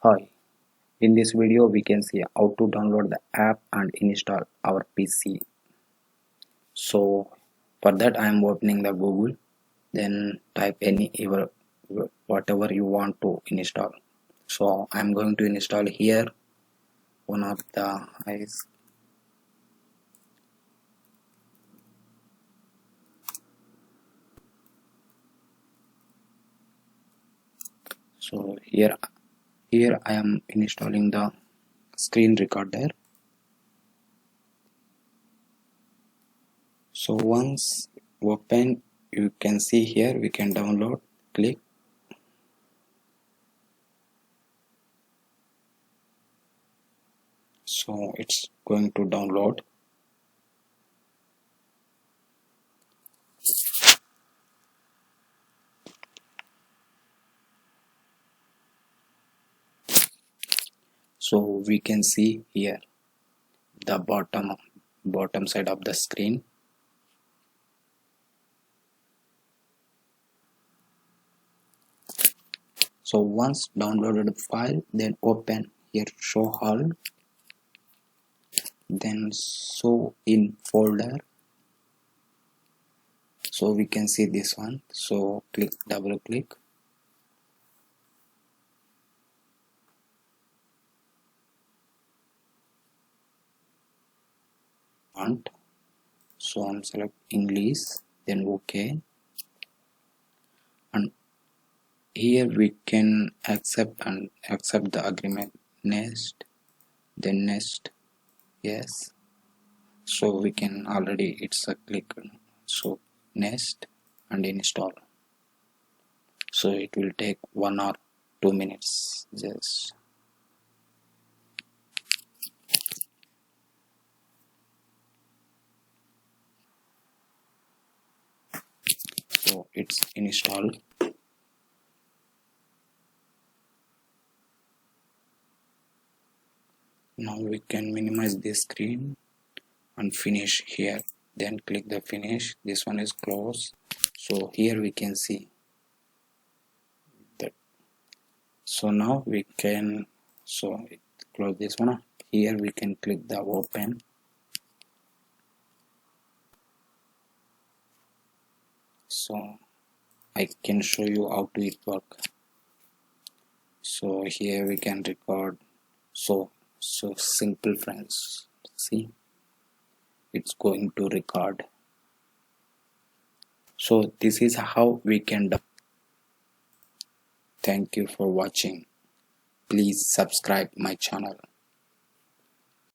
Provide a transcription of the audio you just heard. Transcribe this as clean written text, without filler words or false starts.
Hi, in this video we can see how to download the app and install our PC. So for that I am opening the Google, then type whatever you want to install. So I am going to install here one of the eyes. So here I am installing the screen recorder. So once open, you can see here we can download. Click. So it's going to download. So we can see here the bottom side of the screen. So once downloaded the file, then open here, show all, then show in folder. So we can see this one. So double click. Font. So I'm select English, then OK. And here we can accept the agreement. Next, then next, yes. So we can already, it's a click. So next and install. So it will take 1 or 2 minutes just. So it's installed. Now we can minimize this screen and finish here, then click the finish. This one is close. So here we can see that. So now we can close this one. Here we can click the open. So I can show you how to it work. So here we can record. So simple, friends. See, it's going to record. So this is how we can do. Thank you for watching. Please subscribe my channel.